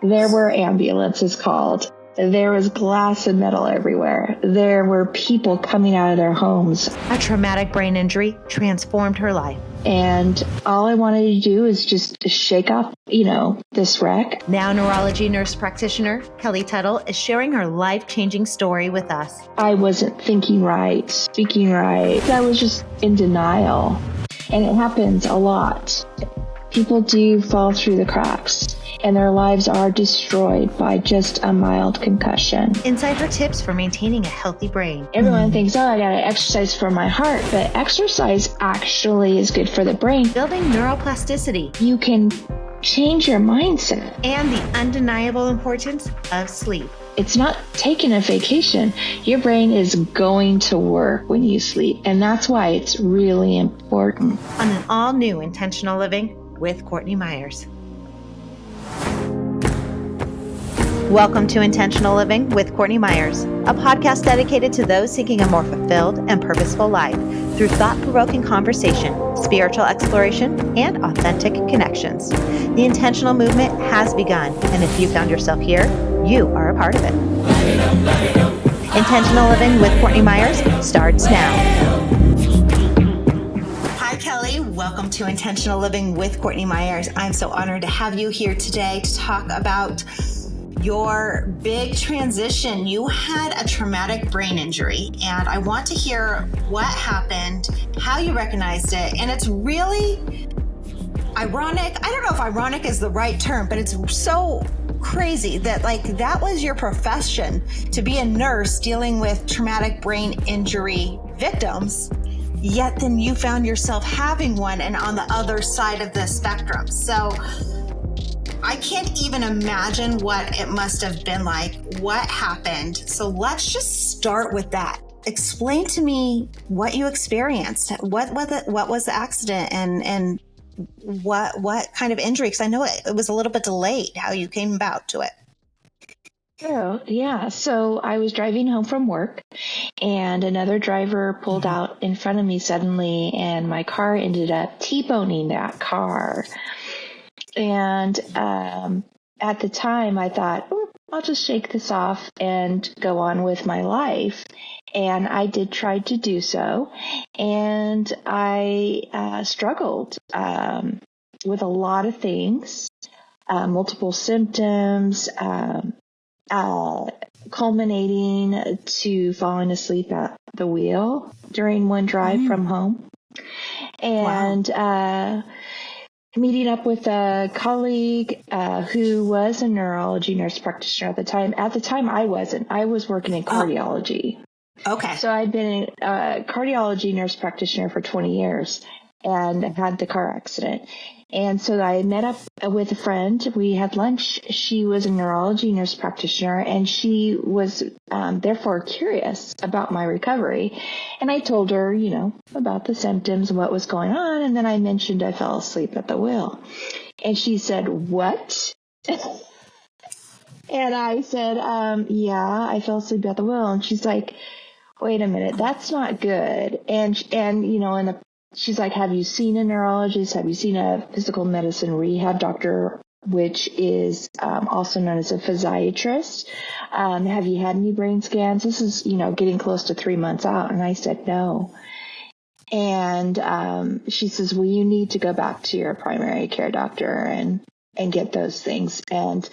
There were ambulances called. There was glass and metal everywhere. There were people coming out of their homes. A traumatic brain injury transformed her life. And all I wanted to do is just shake off, this wreck. Now neurology nurse practitioner Kelly Tuttle is sharing her life-changing story with us. I wasn't thinking right, speaking right. I was just in denial. And it happens a lot. People do fall through the cracks, and their lives are destroyed by just a mild concussion. Insider tips for maintaining a healthy brain. Everyone thinks, I got to exercise for my heart, but exercise actually is good for the brain. Building neuroplasticity. You can change your mindset. And the undeniable importance of sleep. It's not taking a vacation. Your brain is going to work when you sleep, and that's why it's really important. On an all-new Intentional Living with Courtney Meyers. Welcome to Intentional Living with Courtney Meyers, a podcast dedicated to those seeking a more fulfilled and purposeful life through thought-provoking conversation, spiritual exploration, and authentic connections. The intentional movement has begun, and if you found yourself here, you are a part of it. Intentional Living with Courtney Meyers starts now. Hi, Kelly. Welcome to Intentional Living with Courtney Meyers. I'm so honored to have you here today to talk about your big transition. You had a traumatic brain injury, and I want to hear what happened, how you recognized it, and it's really ironic. I don't know if ironic is the right term, but it's so crazy that that was your profession, to be a nurse dealing with traumatic brain injury victims, yet then you found yourself having one and on the other side of the spectrum. So I can't even imagine what it must have been like. What happened? So let's just start with that. Explain to me what you experienced. What was the accident and what kind of injury? Because I know it was a little bit delayed how you came about to it. Oh, yeah. So I was driving home from work, and another driver pulled out in front of me suddenly, and my car ended up T-boning that car. And at the time, I thought, I'll just shake this off and go on with my life. And I did try to do so. And I struggled with a lot of things, multiple symptoms, culminating to falling asleep at the wheel during one drive from home. And meeting up with a colleague who was a neurology nurse practitioner at the time. At the time, I wasn't. I was working in cardiology. Okay. So I'd been a cardiology nurse practitioner for 20 years and had the car accident. And so I met up with a friend. We had lunch. She was a neurology nurse practitioner, and she was therefore curious about my recovery. And I told her, about the symptoms and what was going on. And then I mentioned I fell asleep at the wheel. And she said, "What?" And I said, "Yeah, I fell asleep at the wheel." And she's like, "Wait a minute, that's not good." And she's like, "Have you seen a neurologist? Have you seen a physical medicine rehab doctor, which is also known as a physiatrist? Have you had any brain scans?" This is, getting close to 3 months out. And I said, "No." And she says, "Well, you need to go back to your primary care doctor and get those things." And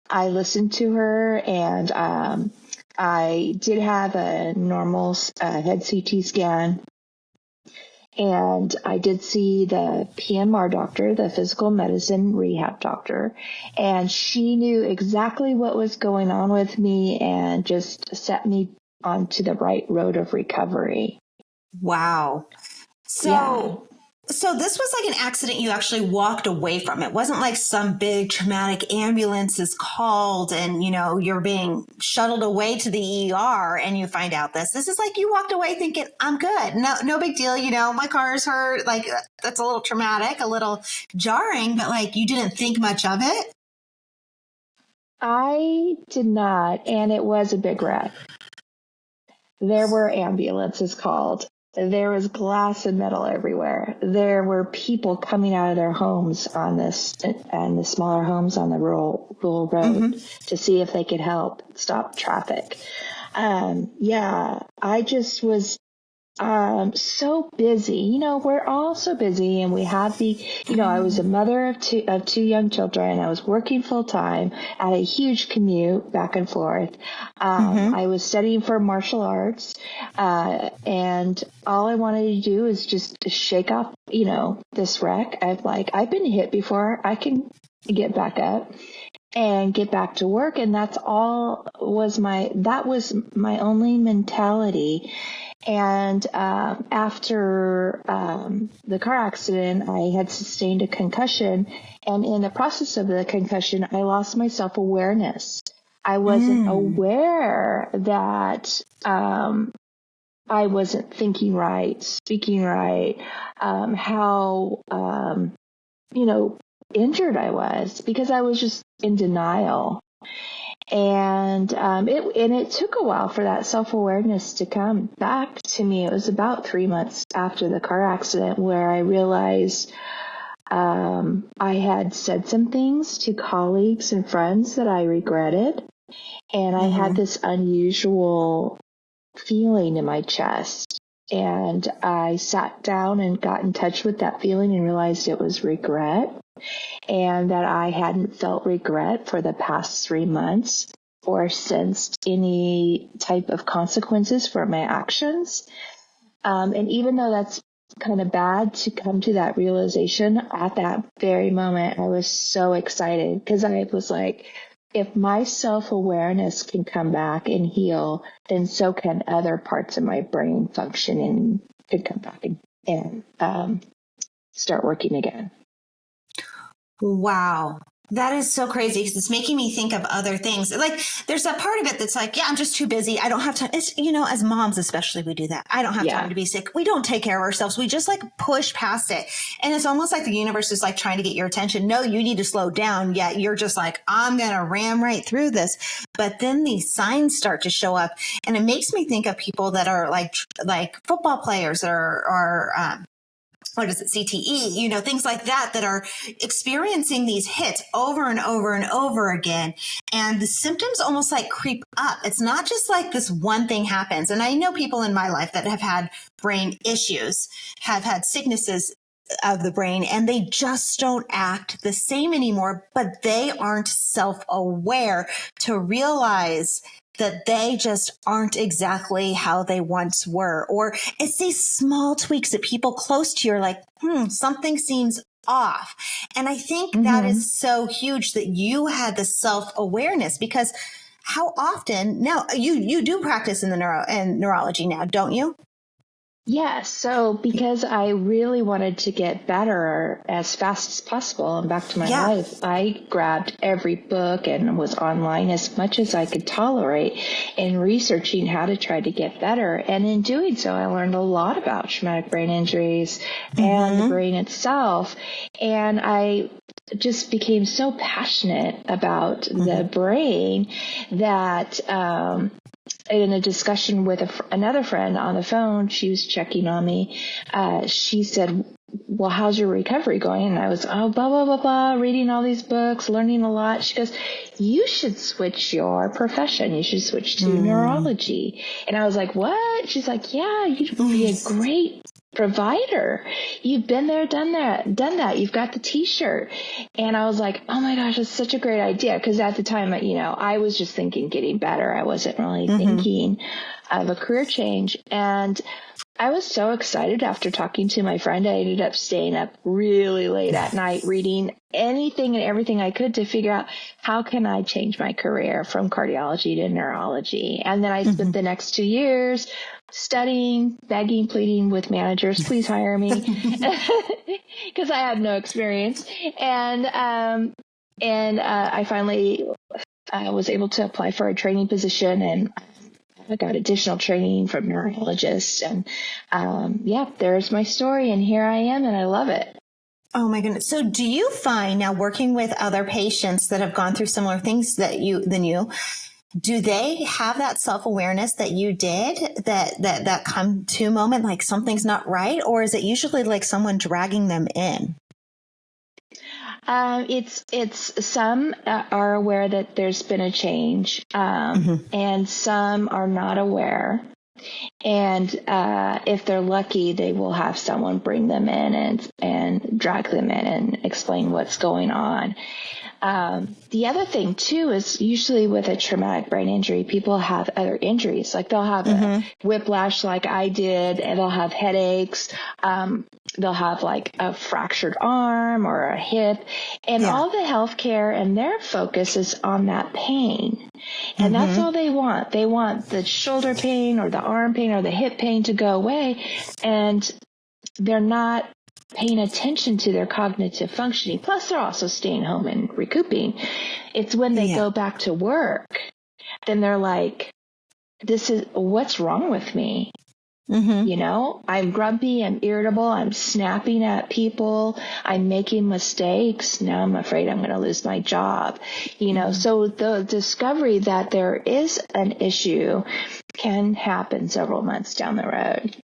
I listened to her, and I did have a normal head CT scan. And I did see the PMR doctor, the physical medicine rehab doctor, and she knew exactly what was going on with me and just set me onto the right road of recovery. Wow. So this was like an accident you actually walked away from. It wasn't like some big traumatic ambulance is called and, you're being shuttled away to the ER and you find out this. This is like you walked away thinking, I'm good. No big deal. My car's hurt. Like, that's a little traumatic, a little jarring, but you didn't think much of it. I did not. And it was a big wreck. There were ambulances called. There was glass and metal everywhere. There were people coming out of their homes on this, and the smaller homes on the rural road to see if they could help stop traffic. I just was so busy. You know, we're all so busy, and we have I was a mother of two young children. I was working full time at a huge commute back and forth. I was studying for martial arts, and all I wanted to do is just shake off, this wreck. I've been hit before. I can get back up and get back to work. And that was my only mentality. And after the car accident, I had sustained a concussion. And in the process of the concussion, I lost my self-awareness. I wasn't aware that I wasn't thinking right, speaking right, how, injured I was, because I was just in denial. And it took a while for that self-awareness to come back to me. It was about 3 months after the car accident where I realized I had said some things to colleagues and friends that I regretted. And I had this unusual feeling in my chest. And I sat down and got in touch with that feeling and realized it was regret, and that I hadn't felt regret for the past 3 months or sensed any type of consequences for my actions. And even though that's kind of bad to come to that realization, at that very moment, I was so excited, because I was like, if my self-awareness can come back and heal, then so can other parts of my brain function and could come back and start working again. Wow. That is so crazy, because it's making me think of other things. Like, there's that part of it that's like, yeah, I'm just too busy. I don't have time. It's, as moms, especially, we do that. I don't have time to be sick. We don't take care of ourselves. We just push past it. And it's almost like the universe is trying to get your attention. No, you need to slow down. Yet you're just I'm going to ram right through this. But then these signs start to show up, and it makes me think of people that are like football players or what is it, CTE, things like that are experiencing these hits over and over and over again. And the symptoms almost creep up. It's not just this one thing happens. And I know people in my life that have had brain issues, have had sicknesses of the brain, and they just don't act the same anymore, but they aren't self-aware to realize that they just aren't exactly how they once were. Or it's these small tweaks that people close to you are like, something seems off. And I think that is so huge that you had the self-awareness, because how often now you do practice in the neurology now, don't you? Yes. So because I really wanted to get better as fast as possible and back to my life, I grabbed every book and was online as much as I could tolerate in researching how to try to get better. And in doing so, I learned a lot about traumatic brain injuries and the brain itself. And I just became so passionate about the brain that in a discussion with another friend on the phone, she was checking on me. She said, well, how's your recovery going? And I was, blah, blah, blah, blah, reading all these books, learning a lot. She goes, you should switch your profession. You should switch to neurology. And I was like, what? She's like, yeah, you'd be a great provider. You've been there, done that. You've got the t-shirt. And I was like, oh my gosh, that's such a great idea. Cause at the time, I was just thinking getting better. I wasn't really thinking of a career change. And I was so excited after talking to my friend. I ended up staying up really late at night, reading anything and everything I could to figure out how can I change my career from cardiology to neurology. And then I spent the next 2 years studying, begging, pleading with managers, please hire me, because I had no experience. And I finally was able to apply for a training position, and I got additional training from neurologists. And there's my story, and here I am, and I love it. Oh my goodness. So do you find now, working with other patients that have gone through similar things than you, do they have that self-awareness that you did, that come to moment, like something's not right? Or is it usually like someone dragging them in? It's some are aware that there's been a change, and some are not aware. And if they're lucky, they will have someone bring them in and drag them in and explain what's going on. The other thing too is usually with a traumatic brain injury, people have other injuries. Like they'll have a whiplash like I did, and they'll have headaches. They'll have like a fractured arm or a hip, and all the healthcare and their focus is on that pain. And that's all they want. They want the shoulder pain or the arm pain or the hip pain to go away. And they're not paying attention to their cognitive functioning. Plus, they're also staying home and recouping. It's when they go back to work, then they're like, what's wrong with me? You know, I'm grumpy, I'm irritable, I'm snapping at people, I'm making mistakes. Now I'm afraid I'm going to lose my job. You know, so the discovery that there is an issue can happen several months down the road.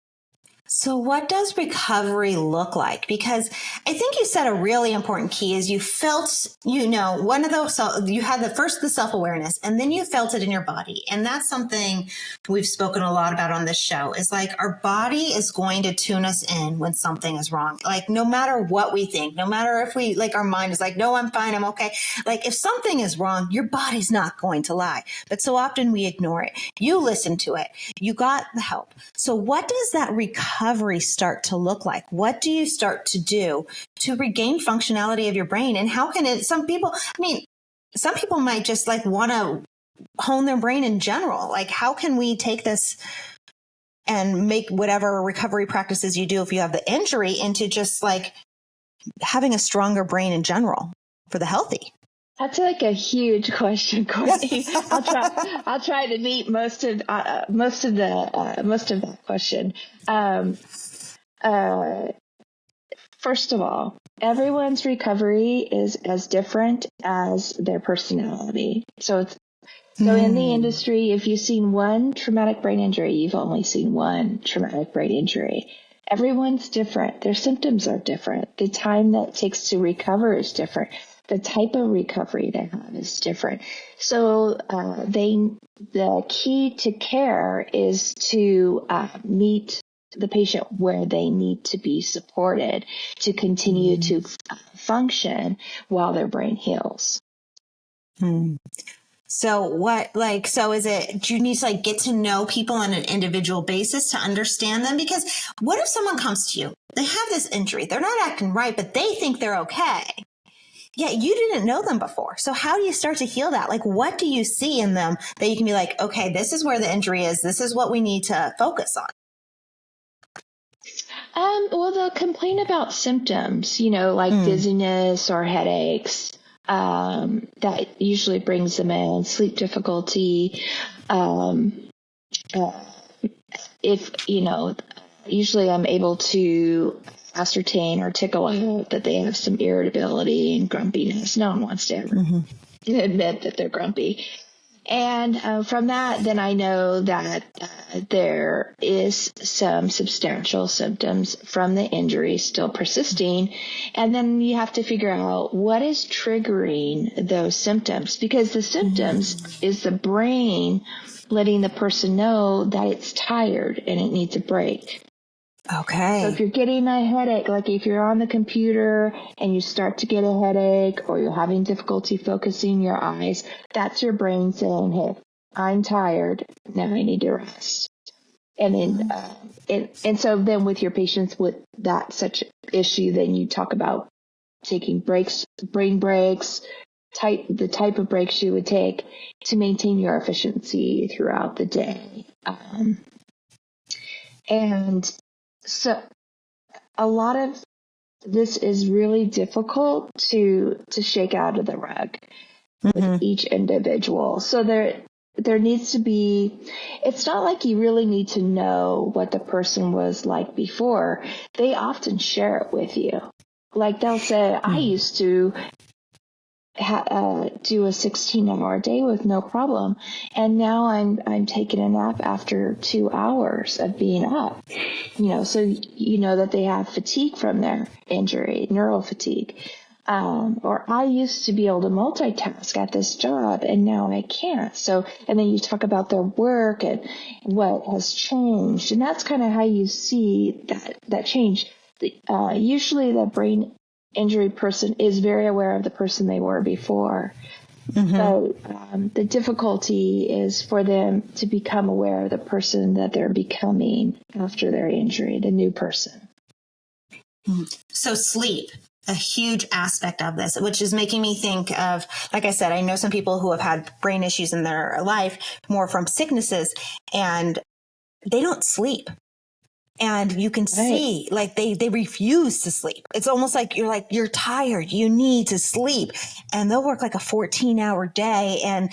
So what does recovery look like? Because I think you said a really important key is you felt, one of those, so you had the self-awareness, and then you felt it in your body. And that's something we've spoken a lot about on this show, is like our body is going to tune us in when something is wrong. Like no matter what we think, no matter if we, like our mind is like, no, I'm fine, I'm okay. Like if something is wrong, your body's not going to lie. But so often we ignore it. You listen to it. You got the help. So what does that recovery start to look like? What do you start to do to regain functionality of your brain? And how can it, some people might just like want to hone their brain in general. Like how can we take this and make whatever recovery practices you do if you have the injury into just like having a stronger brain in general for the healthy? That's like a huge question, Courtney. I'll try to meet most of that question. First of all, everyone's recovery is as different as their personality. So in the industry, if you've seen one traumatic brain injury, you've only seen one traumatic brain injury. Everyone's different. Their symptoms are different. The time that it takes to recover is different. The type of recovery they have is different. So the key to care is to meet the patient where they need to be supported to continue to function while their brain heals. So is it, do you need to like get to know people on an individual basis to understand them? Because what if someone comes to you, they have this injury, they're not acting right, but they think they're okay. Yeah, you didn't know them before. So how do you start to heal that? Like, what do you see in them that you can be like, okay, this is where the injury is. This is what we need to focus on. Well, they'll complain about symptoms, like dizziness or headaches. That usually brings them in, sleep difficulty. Usually I'm able to ascertain or tickle out that they have some irritability and grumpiness. No one wants to ever admit that they're grumpy. And from that, then I know that there is some substantial symptoms from the injury still persisting. And then you have to figure out what is triggering those symptoms, because the symptoms is the brain letting the person know that it's tired and it needs a break. Okay. So if you're getting a headache, like if you're on the computer and you start to get a headache or you're having difficulty focusing your eyes, that's your brain saying, hey, I'm tired. Now I need to rest. And then, and so then with your patients with that such issue, then you talk about taking breaks, brain breaks, the type of breaks you would take to maintain your efficiency throughout the day. And so a lot of this is really difficult to shake out of the rug with each individual. So there needs to be, it's not like you really need to know what the person was like before. They often share it with you. Like they'll say, I used to, do a 16-hour day with no problem. And now I'm taking a nap after 2 hours of being up, so that they have fatigue from their injury, neural fatigue. Or I used to be able to multitask at this job, and now I can't. So, and then you talk about their work and what has changed. And that's kind of how you see that change. Usually the brain injury person is very aware of the person they were before. Mm-hmm. But the difficulty is for them to become aware of the person that they're becoming after their injury, the new person. So sleep, a huge aspect of this, which is making me think of, like I said, I know some people who have had brain issues in their life more from sicknesses, and they don't sleep. And you can see like they refuse to sleep. It's almost like you're tired. You need to sleep. And they'll work like a 14-hour day and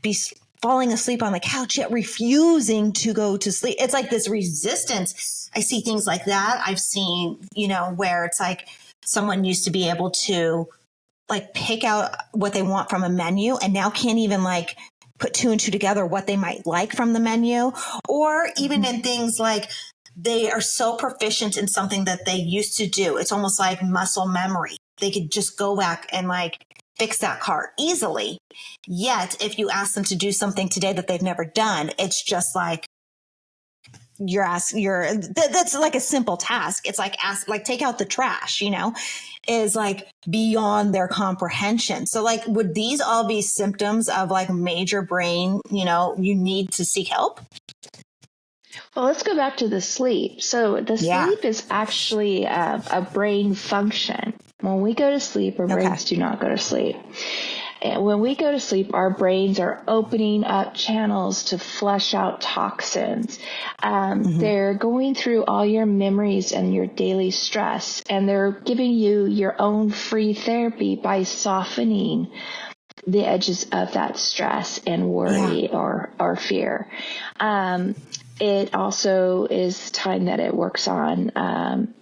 be falling asleep on the couch, yet refusing to go to sleep. It's like this resistance. I see things like that. I've seen, where it's like someone used to be able to like pick out what they want from a menu and now can't even like put two and two together what they might like from the menu, or even in things like they are so proficient in something that they used to do. It's almost like muscle memory. They could just go back and like fix that car easily. Yet if you ask them to do something today that they've never done, it's just like, that's like a simple task. It's like take out the trash, is like beyond their comprehension. So like, would these all be symptoms of like major brain, you need to seek help? Well, let's go back to the sleep. So the sleep is actually a brain function. When we go to sleep, our brains do not go to sleep. And when we go to sleep, our brains are opening up channels to flush out toxins. They're going through all your memories and your daily stress, and they're giving you your own free therapy by softening the edges of that stress and worry or fear. It also is time that it works on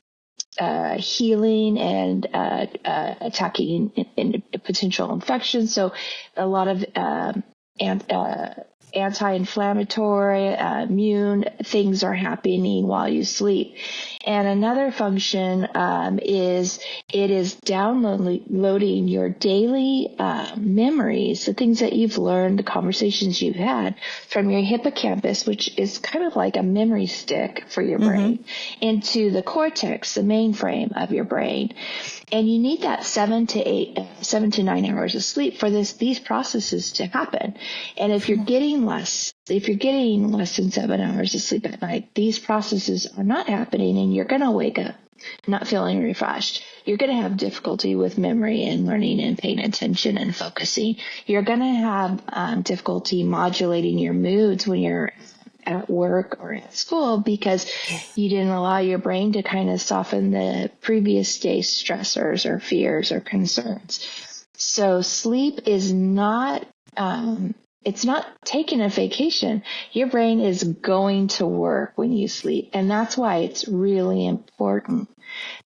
healing and attacking in potential infections. So a lot of anti-inflammatory, immune things are happening while you sleep. And another function is it is downloading your daily memories, the things that you've learned, the conversations you've had from your hippocampus, which is kind of like a memory stick for your brain, into the cortex, the mainframe of your brain. And you need that 7 to 9 hours of sleep for these processes to happen. And if you're getting less than 7 hours of sleep at night, these processes are not happening, and you're going to wake up not feeling refreshed. You're going to have difficulty with memory and learning and paying attention and focusing. You're going to have difficulty modulating your moods when you're at work or at school, because you didn't allow your brain to kind of soften the previous day's stressors or fears or concerns. So sleep is not, it's not taking a vacation. Your brain is going to work when you sleep. And that's why it's really important.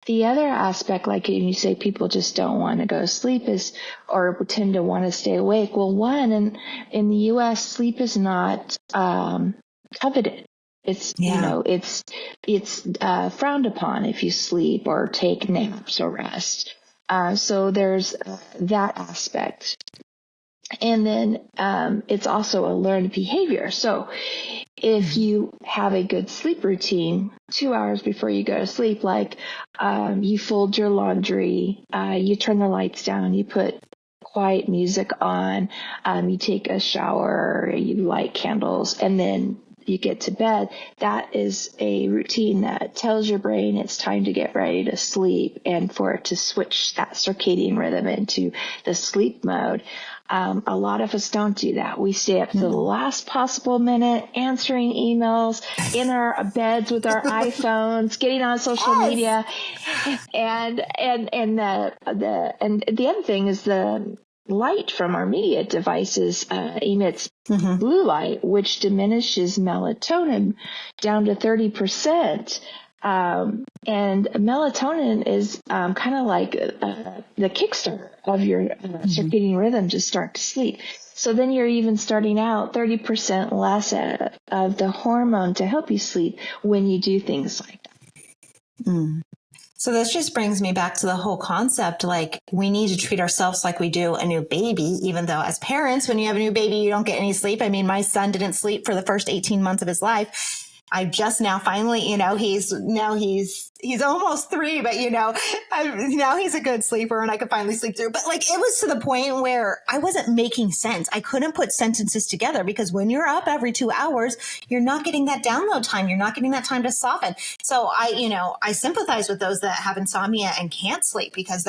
The other aspect, like you say, people just don't want to go to sleep or tend to want to stay awake. Well, one, in the U.S., sleep is not, coveted. It's, it's frowned upon if you sleep or take naps or rest. So there's that aspect. And then it's also a learned behavior. So if you have a good sleep routine 2 hours before you go to sleep, like you fold your laundry, you turn the lights down, you put quiet music on, you take a shower, you light candles, and then you get to bed, that is a routine that tells your brain it's time to get ready to sleep and for it to switch that circadian rhythm into the sleep mode. A lot of us don't do that. We stay up to the last possible minute answering emails in our beds with our iPhones, getting on social media. And the other thing is the light from our media devices emits blue light, which diminishes melatonin down to 30%. And melatonin is kind of like the kickstarter of your circadian rhythm to start to sleep. So then you're even starting out 30% less of the hormone to help you sleep when you do things like that. Mm. So this just brings me back to the whole concept, like we need to treat ourselves like we do a new baby, even though as parents, when you have a new baby, you don't get any sleep. I mean, my son didn't sleep for the first 18 months of his life. I just now finally, he's almost 3, but now he's a good sleeper and I can finally sleep through. But like, it was to the point where I wasn't making sense. I couldn't put sentences together because when you're up every 2 hours, you're not getting that download time. You're not getting that time to soften. So I sympathize with those that have insomnia and can't sleep because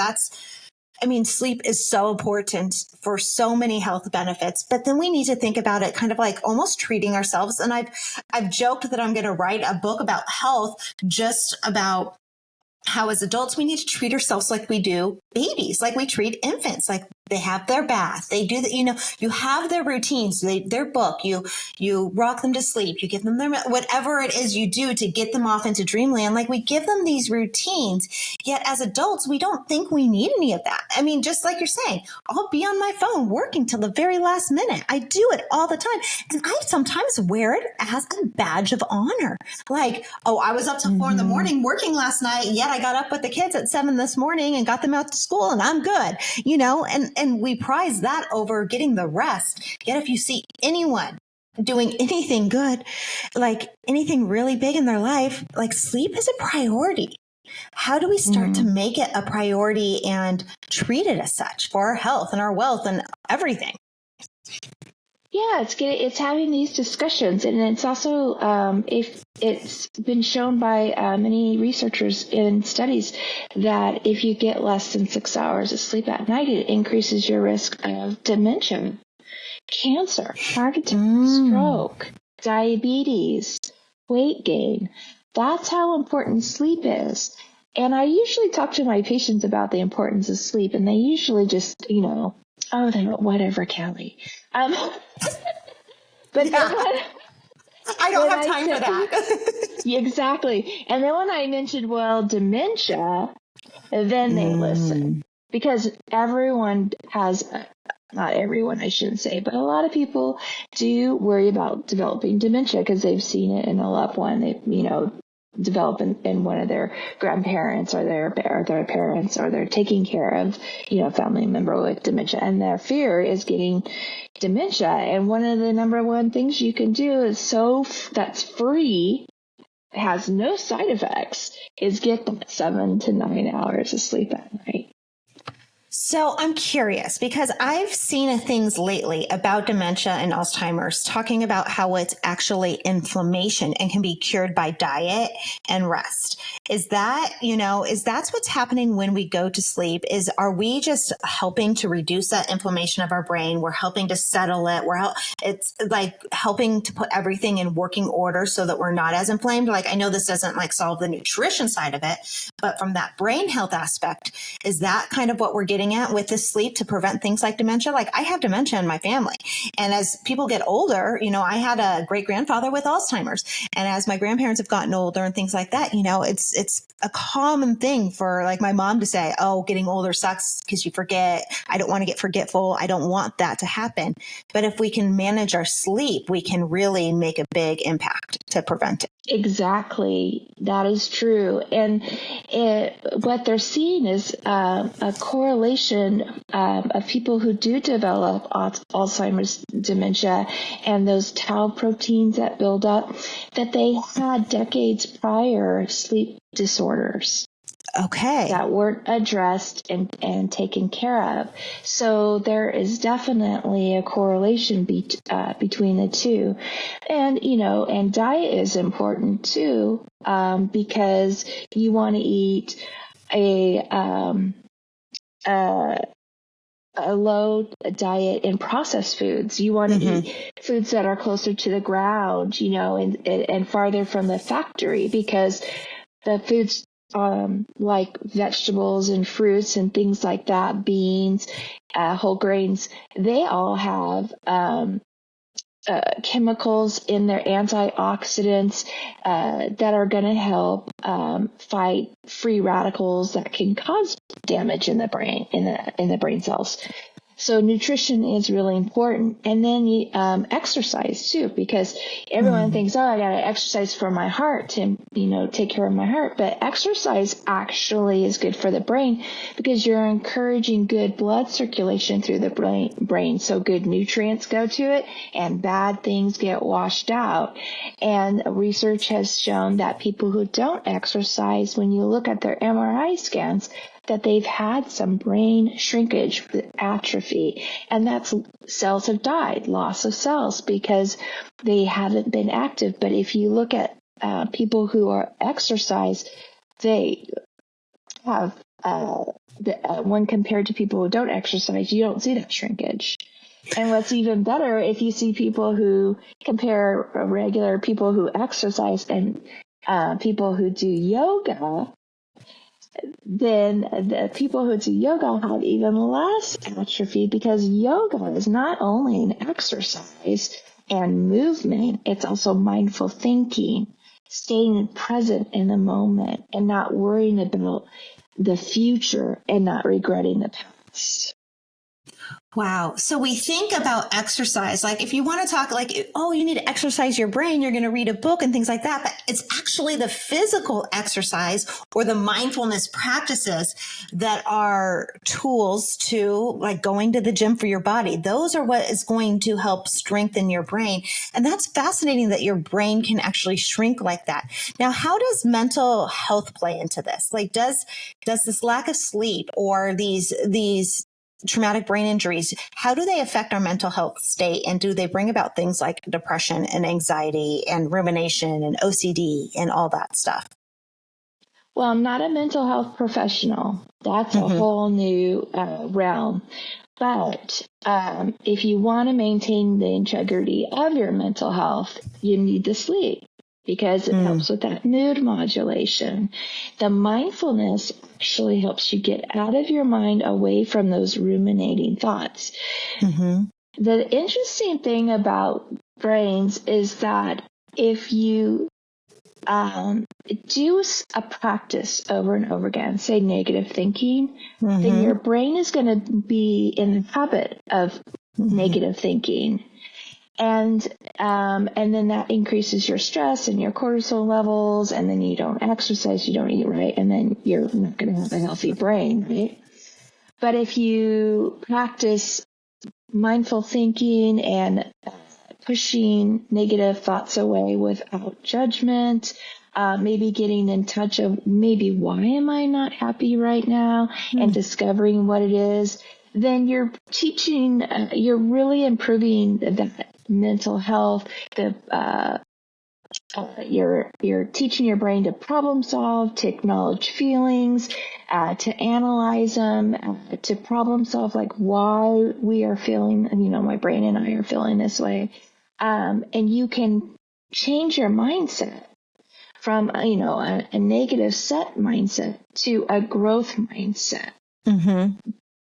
sleep is so important for so many health benefits, but then we need to think about it kind of like almost treating ourselves. And I've joked that I'm going to write a book about health, just about how as adults, we need to treat ourselves like we do babies, like we treat infants, like they have their bath, they do you have their routines, their book, you rock them to sleep, you give them their, whatever it is you do to get them off into dreamland. Like we give them these routines, yet as adults, we don't think we need any of that. I mean, just like you're saying, I'll be on my phone working till the very last minute. I do it all the time. And I sometimes wear it as a badge of honor. Like, oh, I was up till 4 a.m. working last night, yet I got up with the kids at 7 this morning and got them out to school and I'm good, and we prize that over getting the rest. Yet if you see anyone doing anything good, like anything really big in their life, like sleep is a priority. How do we start to make it a priority and treat it as such for our health and our wealth and everything? Yeah, it's having these discussions, and it's also if it's been shown by many researchers in studies that if you get less than 6 hours of sleep at night, it increases your risk of dementia, cancer, heart attack, stroke, diabetes, weight gain. That's how important sleep is. And I usually talk to my patients about the importance of sleep, and they usually just, oh, whatever, Kelly. But yeah. I don't have time for that. Exactly. And then when I mentioned, dementia, then they listen. Because everyone has, not everyone, I shouldn't say, but a lot of people do worry about developing dementia because they've seen it in a loved one. They, develop in one of their grandparents or their parents, or they're taking care of, a family member with dementia, and their fear is getting dementia. And one of the number one things you can do is that's free, has no side effects, is get them 7 to 9 hours of sleep at night. So I'm curious because I've seen things lately about dementia and Alzheimer's talking about how it's actually inflammation and can be cured by diet and rest. Is that, that's what's happening when we go to sleep? Are we just helping to reduce that inflammation of our brain? We're helping to settle it. It's like helping to put everything in working order so that we're not as inflamed. Like, I know this doesn't solve the nutrition side of it, but from that brain health aspect, is that kind of what we're getting at with this sleep to prevent things like dementia? Like, I have dementia in my family. And as people get older, I had a great grandfather with Alzheimer's. And as my grandparents have gotten older and things like that, it's a common thing for like my mom to say, oh, getting older sucks because you forget. I don't want to get forgetful. I don't want that to happen. But if we can manage our sleep, we can really make a big impact to prevent it. Exactly. That is true. And what they're seeing is a correlation of people who do develop Alzheimer's dementia and those tau proteins that build up, that they had decades prior sleep disorders. Okay. That weren't addressed and taken care of. So there is definitely a correlation between the two. And, and diet is important too, because you want to eat a low diet in processed foods. You want to eat foods that are closer to the ground, and farther from the factory, because the foods like vegetables and fruits and things like that, beans, whole grains, they all have chemicals in their antioxidants that are going to help fight free radicals that can cause damage in the brain, in the brain cells. So nutrition is really important. And then exercise too, because everyone thinks, oh, I got to exercise for my heart to, take care of my heart. But exercise actually is good for the brain because you're encouraging good blood circulation through the brain. So good nutrients go to it and bad things get washed out. And research has shown that people who don't exercise, when you look at their MRI scans, that they've had some brain shrinkage, atrophy, and that's cells have died, loss of cells because they haven't been active. But if you look at people who are exercise, they have when compared to people who don't exercise, you don't see that shrinkage. And what's even better, if you see people who compare regular people who exercise and people who do yoga, then the people who do yoga have even less atrophy because yoga is not only an exercise and movement, it's also mindful thinking, staying present in the moment and not worrying about the future and not regretting the past. Wow. So we think about exercise, like if you want to talk like, oh, you need to exercise your brain, you're going to read a book and things like that. But it's actually the physical exercise or the mindfulness practices that are tools to like going to the gym for your body. Those are what is going to help strengthen your brain. And that's fascinating that your brain can actually shrink like that. Now, how does mental health play into this? Like, does this lack of sleep or these traumatic brain injuries, how do they affect our mental health state? And do they bring about things like depression and anxiety and rumination and OCD and all that stuff? Well, I'm not a mental health professional. That's a whole new realm. But if you want to maintain the integrity of your mental health, you need the sleep because it helps with that mood modulation. The mindfulness actually helps you get out of your mind away from those ruminating thoughts. The interesting thing about brains is that if you do a practice over and over again, say negative thinking, then your brain is going to be in the habit of negative thinking. And then that increases your stress and your cortisol levels, and then you don't exercise, you don't eat right, and then you're not going to have a healthy brain, right? But if you practice mindful thinking and pushing negative thoughts away without judgment, maybe getting in touch of maybe why am I not happy right now and discovering what it is, then you're teaching, you're really improving that mental health. You're teaching your brain to problem solve, to acknowledge feelings, to analyze them, to problem solve like why we are feeling, my brain and I are feeling this way. And you can change your mindset from, a negative set mindset to a growth mindset.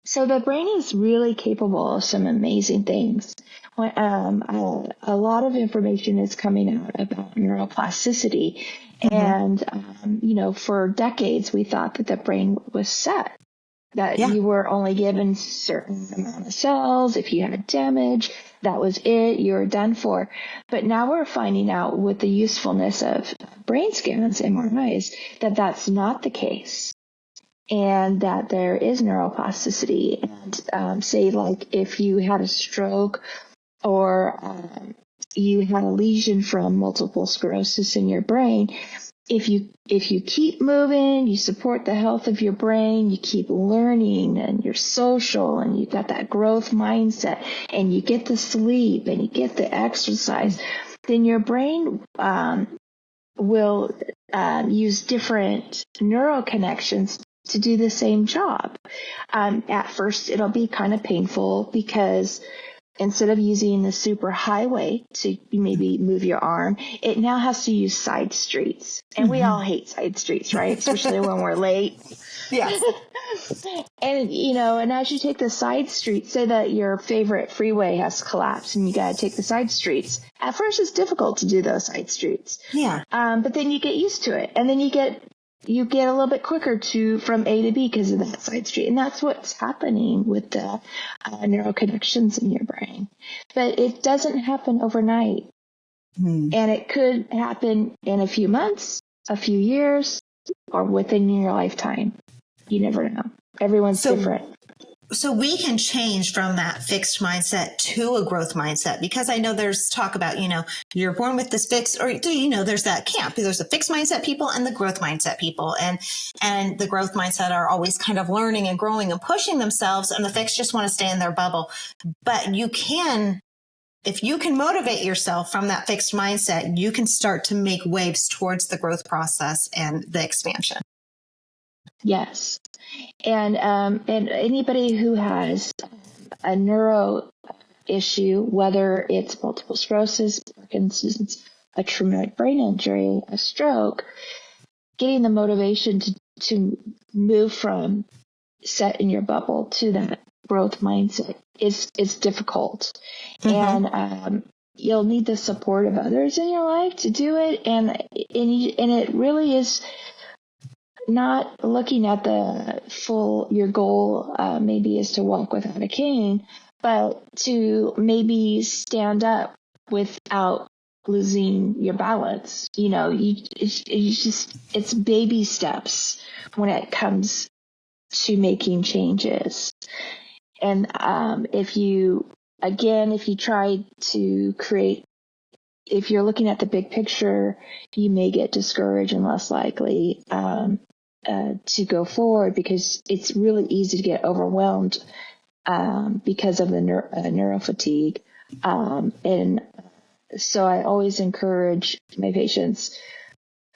So the brain is really capable of some amazing things. A lot of information is coming out about neuroplasticity. And, for decades, we thought that the brain was set, that you were only given certain amount of cells. If you had damage, that was it. You were done for. But now we're finding out with the usefulness of brain scans, MRIs, that that's not the case. And that there is neuroplasticity. And say like if you had a stroke or you had a lesion from multiple sclerosis in your brain, if you keep moving, you support the health of your brain, you keep learning and you're social and you got that growth mindset and you get the sleep and you get the exercise, then your brain will use different neural connections to do the same job. At first, it'll be kind of painful because instead of using the super highway to maybe move your arm, it now has to use side streets. And we all hate side streets, right? Especially when we're late. Yes. And, and as you take the side streets, say that your favorite freeway has collapsed and you got to take the side streets. At first, it's difficult to do those side streets. Yeah. But then you get used to it. And then you get a little bit quicker from A to B because of that side street. And that's what's happening with the neural connections in your brain. But it doesn't happen overnight. And it could happen in a few months, a few years, or within your lifetime. You never know. Everyone's different. So we can change from that fixed mindset to a growth mindset, because I know there's talk about, you're born with this fixed, or, there's that camp. There's the fixed mindset people and the growth mindset people. And the growth mindset are always kind of learning and growing and pushing themselves. And the fixed just want to stay in their bubble. But if you can motivate yourself from that fixed mindset, you can start to make waves towards the growth process and the expansion. Yes. And anybody who has a neuro issue, whether it's multiple sclerosis, Parkinson's, a traumatic brain injury, a stroke, getting the motivation to move from set in your bubble to that growth mindset is difficult. And you'll need the support of others in your life to do it. And it really is not looking at your goal maybe is to walk without a cane, but to maybe stand up without losing your balance. It's baby steps when it comes to making changes. And if you try to create, if you're looking at the big picture, you may get discouraged and less likely to go forward, because it's really easy to get overwhelmed because of the neuro fatigue. And so I always encourage my patients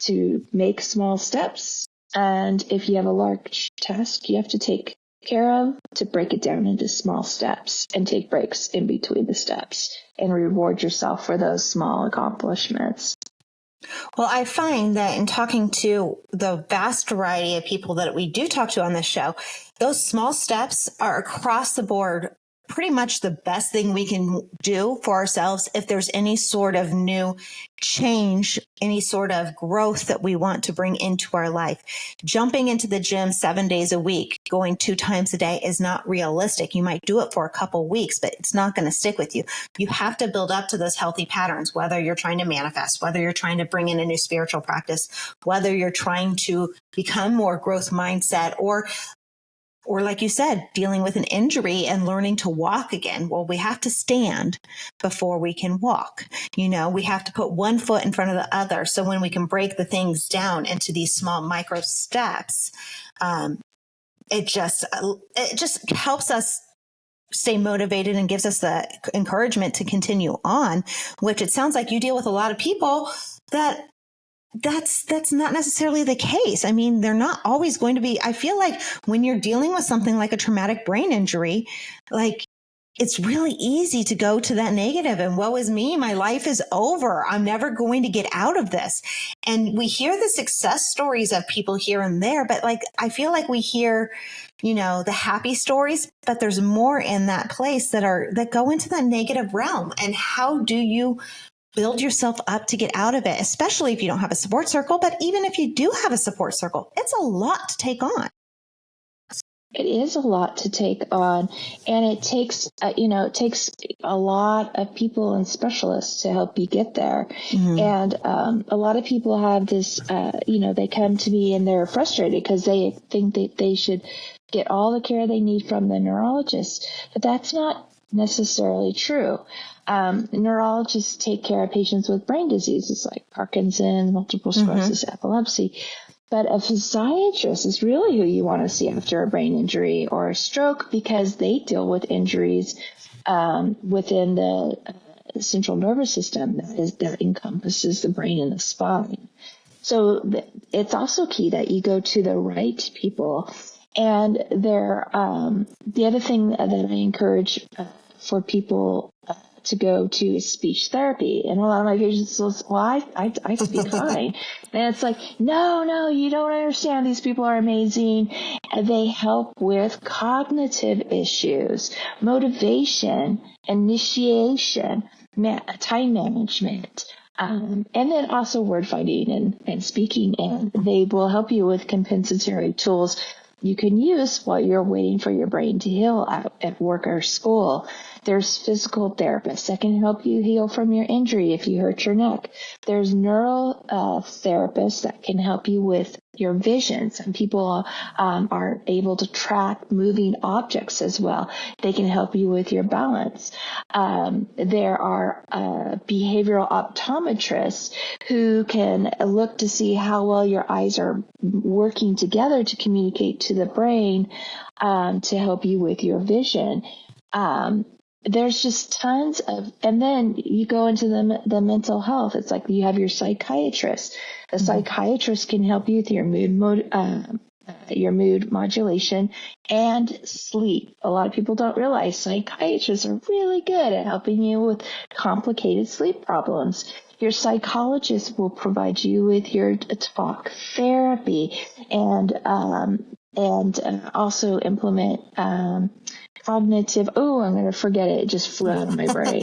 to make small steps. And if you have a large task you have to take care of, to break it down into small steps and take breaks in between the steps and reward yourself for those small accomplishments. Well, I find that in talking to the vast variety of people that we do talk to on this show, those small steps are across the board pretty much the best thing we can do for ourselves if there's any sort of new change, any sort of growth that we want to bring into our life. Jumping into the gym 7 days a week, going 2 times a day is not realistic. You might do it for a couple weeks, but it's not going to stick with you. You have to build up to those healthy patterns, whether you're trying to manifest, whether you're trying to bring in a new spiritual practice, whether you're trying to become more growth mindset, or like you said, dealing with an injury and learning to walk again. Well, we have to stand before we can walk. We have to put one foot in front of the other. So when we can break the things down into these small micro steps, it just helps us stay motivated and gives us the encouragement to continue on, which it sounds like you deal with a lot of people that's not necessarily the case. I mean, they're not always going to be. I feel like when you're dealing with something like a traumatic brain injury, like, it's really easy to go to that negative and woe is me, my life is over, I'm never going to get out of this. And we hear the success stories of people here and there, but I feel like we hear, the happy stories, but there's more in that place that go into that negative realm. And how do you build yourself up to get out of it, especially if you don't have a support circle? But even if you do have a support circle, it's a lot to take on. It is a lot to take on, and it takes a lot of people and specialists to help you get there. Mm-hmm. And a lot of people have this, they come to me and they're frustrated because they think that they should get all the care they need from the neurologist, but that's not necessarily true. Neurologists take care of patients with brain diseases like Parkinson's, multiple sclerosis, epilepsy. But a physiatrist is really who you want to see after a brain injury or a stroke, because they deal with injuries within the central nervous system that encompasses the brain and the spine. So it's also key that you go to the right people. And the other thing that I encourage for people to go to speech therapy. And a lot of my patients will say, well, I speak fine. And it's like, no, you don't understand. These people are amazing. They help with cognitive issues, motivation, initiation, time management, and then also word finding and speaking. And they will help you with compensatory tools you can use while you're waiting for your brain to heal at work or school. There's physical therapists that can help you heal from your injury if you hurt your neck. There's neural therapists that can help you with your vision. Some people are able to track moving objects as well. They can help you with your balance. There are behavioral optometrists who can look to see how well your eyes are working together to communicate to the brain to help you with your vision. There's just tons of, and then you go into the mental health. It's like you have your psychiatrist. The psychiatrist can help you with your mood modulation and sleep. A lot of people don't realize psychiatrists are really good at helping you with complicated sleep problems. Your psychologist will provide you with your talk therapy and also implement cognitive, I'm going to forget it. It just flew out of my brain.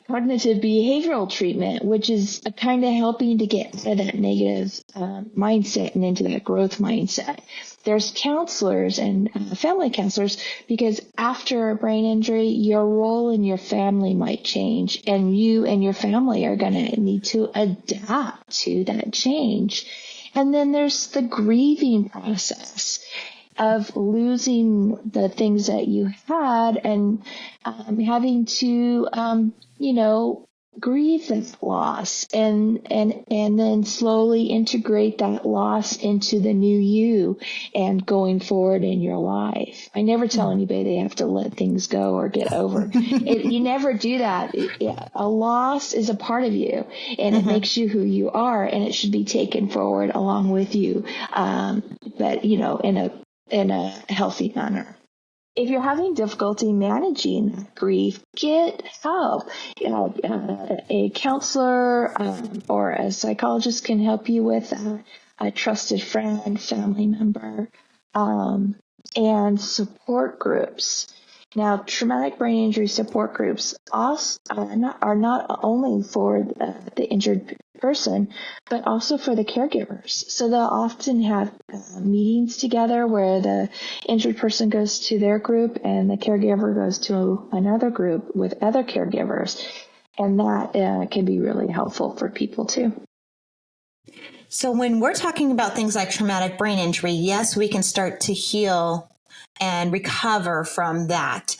Cognitive behavioral treatment, which is kind of helping to get out of that negative mindset and into that growth mindset. There's counselors and family counselors, because after a brain injury, your role in your family might change, and you and your family are going to need to adapt to that change. And then there's the grieving process of losing the things that you had and having to, grieve that loss and then slowly integrate that loss into the new you and going forward in your life. I never tell anybody they have to let things go or get over. You never do that. A loss is a part of you, and it makes you who you are, and it should be taken forward along with you, but in a healthy manner. If you're having difficulty managing grief, get help. A counselor or a psychologist can help you with a trusted friend, family member, and support groups. Now, traumatic brain injury support groups also are not only for the injured person, but also for the caregivers. So they'll often have meetings together where the injured person goes to their group and the caregiver goes to another group with other caregivers. And that can be really helpful for people too. So when we're talking about things like traumatic brain injury, yes, we can start to heal and recover from that.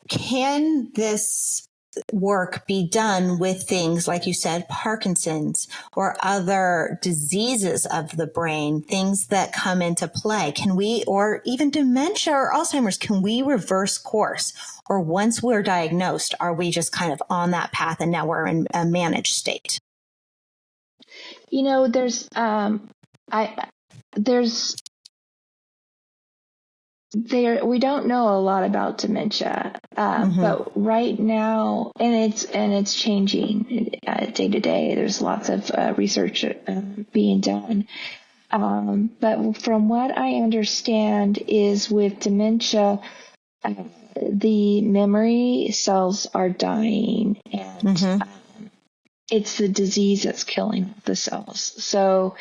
Can this work be done with things like you said, Parkinson's or other diseases of the brain, things that come into play? Can we, or even dementia or Alzheimer's, can we reverse course? Or once we're diagnosed, are we just kind of on that path and now we're in a managed state? We don't know a lot about dementia, but right now, and it's changing day to day. There's lots of research being done. But from what I understand is with dementia, the memory cells are dying, and it's the disease that's killing the cells. So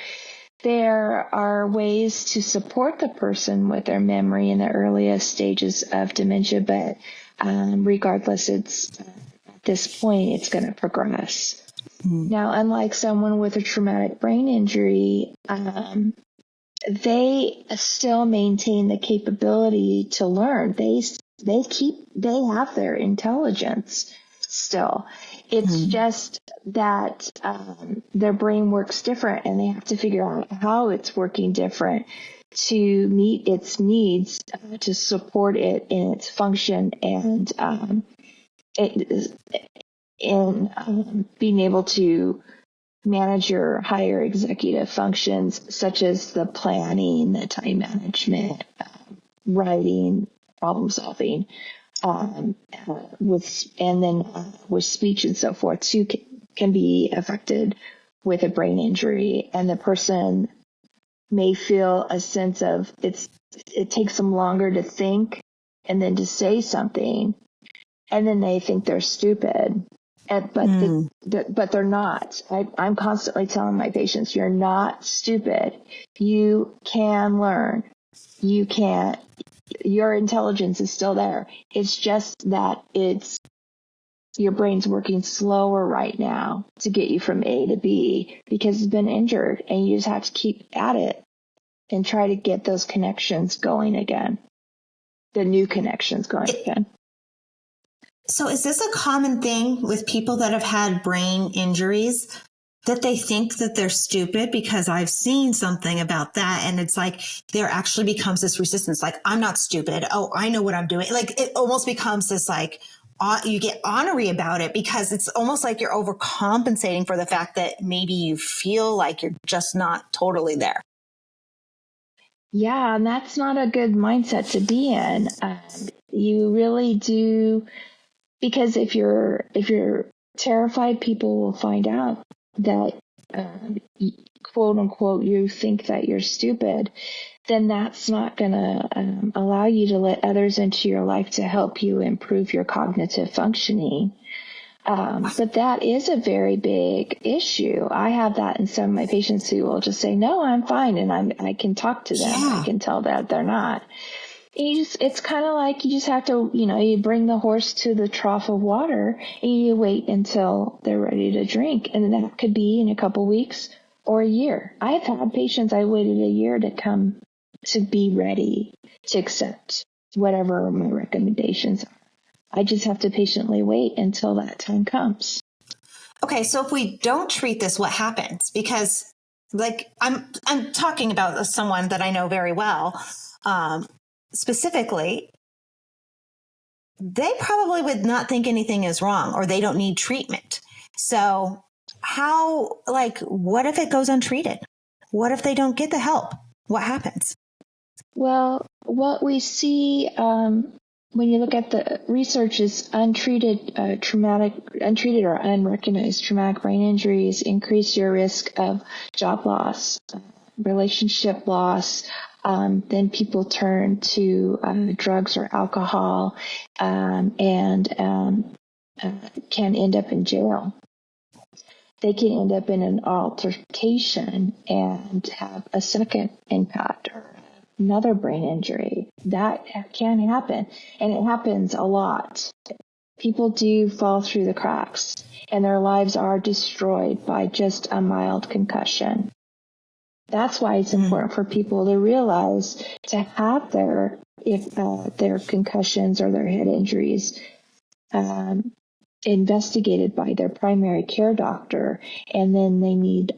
there are ways to support the person with their memory in the earliest stages of dementia, but regardless, at this point, it's going to progress. Now, unlike someone with a traumatic brain injury, they still maintain the capability to learn. They have their intelligence still. It's just that their brain works different, and they have to figure out how it's working different to meet its needs, to support it in its function, and being able to manage your higher executive functions, such as the planning, the time management, writing, problem solving. with speech and so forth too can be affected with a brain injury, and the person may feel a sense of it takes them longer to think and then to say something, and then they think they're stupid. But they're not. I'm constantly telling my patients, you're not stupid. You can learn. You can. Your intelligence is still there. It's just that your brain's working slower right now to get you from A to B because it's been injured, and you just have to keep at it and try to get those connections going again, the new connections going again. So is this a common thing with people that have had brain injuries, that they think that they're stupid? Because I've seen something about that, and it's like there actually becomes this resistance, like, I'm not stupid. Oh, I know what I'm doing. Like, it almost becomes this, like, you get ornery about it, because it's almost like you're overcompensating for the fact that maybe you feel like you're just not totally there. Yeah, and that's not a good mindset to be in. You really do, because if you're terrified, people will find out that quote unquote you think that you're stupid. Then that's not going to allow you to let others into your life to help you improve your cognitive functioning. But that is a very big issue. I have that in some of my patients who will just say, no, I'm fine. And I can talk to them. Yeah. I can tell that they're not. It's kind of like you just have to, you bring the horse to the trough of water and you wait until they're ready to drink. And that could be in a couple weeks or a year. I've had patients I waited a year to come to be ready to accept whatever my recommendations are. I just have to patiently wait until that time comes. Okay, so if we don't treat this, what happens? Because, like, I'm talking about someone that I know very well. Specifically, they probably would not think anything is wrong, or they don't need treatment. So what if it goes untreated? What if they don't get the help? What happens? Well, what we see when you look at the research is untreated or unrecognized traumatic brain injuries increase your risk of job loss, relationship loss. Then people turn to drugs or alcohol and can end up in jail. They can end up in an altercation and have a second impact or another brain injury. That can happen, and it happens a lot. People do fall through the cracks, and their lives are destroyed by just a mild concussion. That's why it's important for people to realize to have their concussions or their head injuries investigated by their primary care doctor, and then they need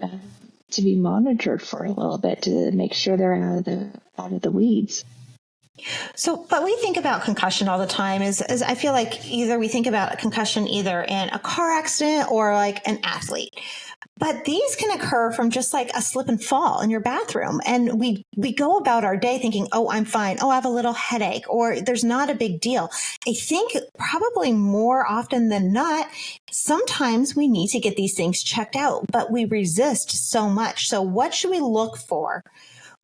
to be monitored for a little bit to make sure they're out of the weeds. So, but we think about concussion all the time is I feel like either we think about a concussion either in a car accident or like an athlete. But these can occur from just like a slip and fall in your bathroom. And we go about our day thinking, oh, I'm fine. Oh, I have a little headache, or there's not a big deal. I think probably more often than not, sometimes we need to get these things checked out, but we resist so much. So what should we look for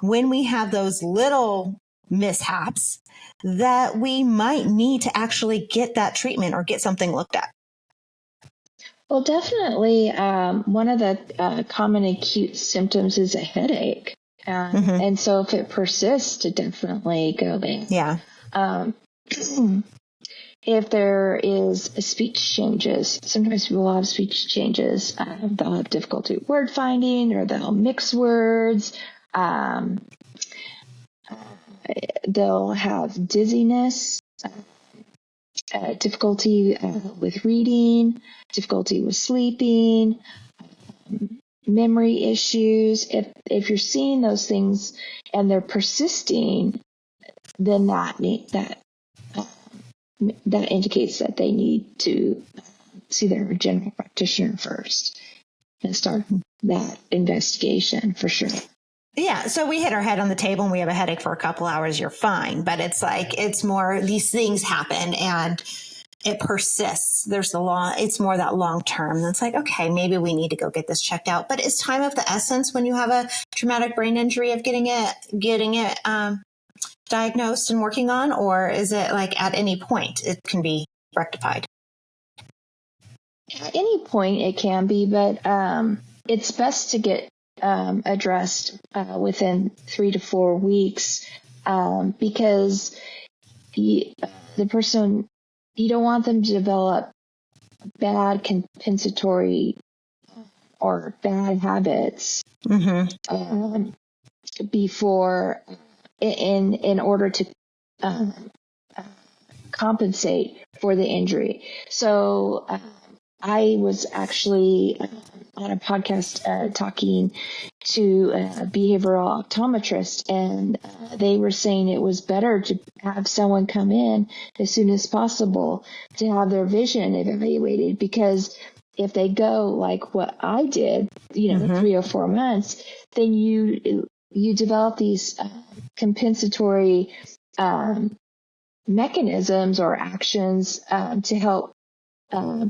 when we have those little mishaps that we might need to actually get that treatment or get something looked at? Well, definitely one of the common acute symptoms is a headache. And so if it persists, to definitely go there. Yeah. If there is speech changes, sometimes people will have speech changes. They'll have difficulty with word finding, or they'll mix words. They'll have dizziness, difficulty with reading, difficulty with sleeping, memory issues. If you're seeing those things and they're persisting, then that indicates that they need to see their general practitioner first and start that investigation for sure. Yeah. So we hit our head on the table and we have a headache for a couple hours, you're fine. But it's like, it's more, these things happen and it persists. It's more that long term. And it's like, okay, maybe we need to go get this checked out. But is time of the essence when you have a traumatic brain injury of getting it diagnosed and working on, or is it like at any point it can be rectified? At any point it can be, but it's best to get addressed within 3 to 4 weeks, because the person, you don't want them to develop bad compensatory or bad habits before, in order to compensate for the injury. So I was actually on a podcast talking to a behavioral optometrist, and they were saying it was better to have someone come in as soon as possible to have their vision evaluated, because if they go like what I did, 3 or 4 months, then you develop these compensatory mechanisms or actions to help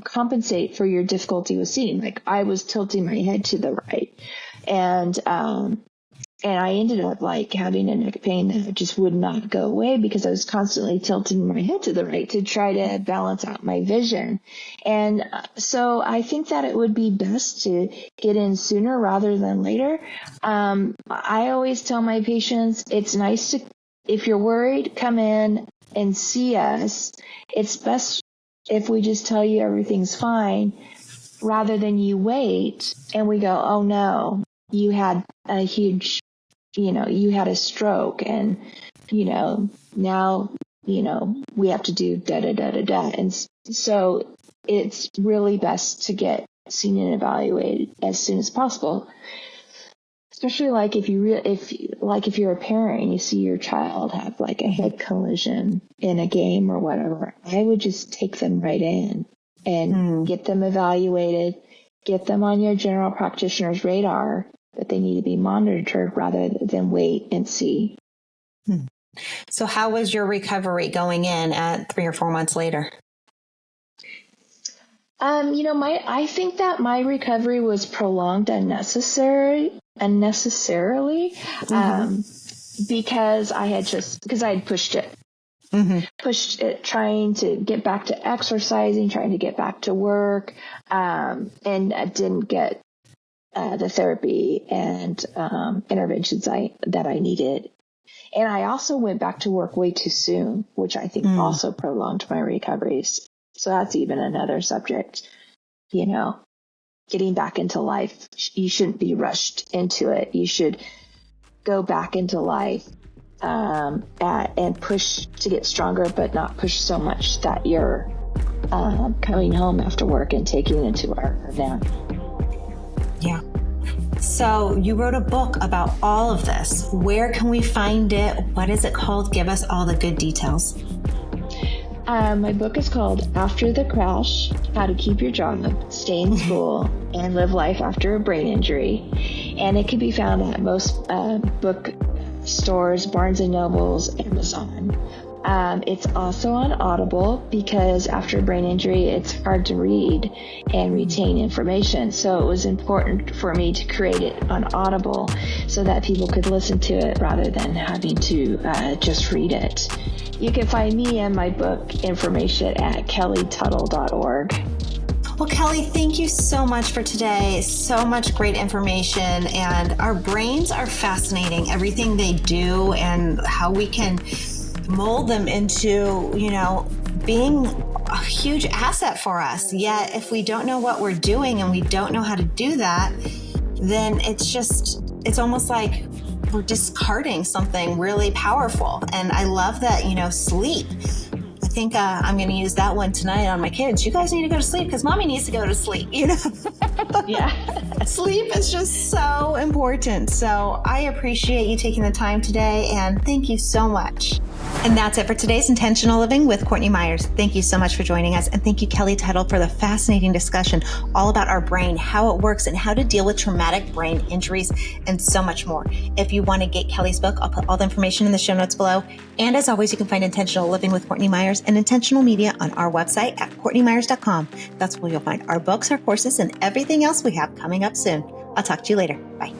compensate for your difficulty with seeing. Like I was tilting my head to the right, and I ended up like having a neck pain that just would not go away because I was constantly tilting my head to the right to try to balance out my vision. And so I think that it would be best to get in sooner rather than later. I always tell my patients, it's nice to, if you're worried, come in and see us. It's best if we just tell you everything's fine, rather than you wait and we go, oh no, you had a huge, you had a stroke, and, now, we have to do da da da da da. And so it's really best to get seen and evaluated as soon as possible. Especially like if you're a parent and you see your child have like a head collision in a game or whatever, I would just take them right in and get them evaluated, get them on your general practitioner's radar, that they need to be monitored rather than wait and see. So how was your recovery going in at 3 or 4 months later? I think that my recovery was prolonged unnecessarily, because I had pushed it, trying to get back to exercising, trying to get back to work, and I didn't get the therapy and interventions that I needed. And I also went back to work way too soon, which I think also prolonged my recoveries. So that's even another subject, getting back into life. You shouldn't be rushed into it. You should go back into life and push to get stronger, but not push so much that you're coming home after work and taking it to our van. Yeah. So you wrote a book about all of this. Where can we find it? What is it called? Give us all the good details. My book is called After the Crash: How to Keep Your Job, Stay in School, and Live Life After a Brain Injury. And it can be found at most book stores, Barnes & Nobles, Amazon. It's also on Audible because after a brain injury, it's hard to read and retain information. So it was important for me to create it on Audible so that people could listen to it rather than having to just read it. You can find me and my book information at kellytuttle.org. Well, Kelly, thank you so much for today. So much great information, and our brains are fascinating. Everything they do and how we can mold them into, being a huge asset for us. Yet if we don't know what we're doing and we don't know how to do that, then it's almost like we're discarding something really powerful. And I love that, sleep. think I'm going to use that one tonight on my kids. You guys need to go to sleep because mommy needs to go to sleep, you know? Yeah. Sleep is just so important. So I appreciate you taking the time today, and thank you so much. And that's it for today's Intentional Living with Courtney Meyers. Thank you so much for joining us. And thank you, Kelly Tuttle, for the fascinating discussion all about our brain, how it works, and how to deal with traumatic brain injuries, and so much more. If you want to get Kelly's book, I'll put all the information in the show notes below. And as always, you can find Intentional Living with Courtney Meyers and Intentional Media on our website at CourtneyMyers.com. That's where you'll find our books, our courses, and everything else we have coming up soon. I'll talk to you later. Bye.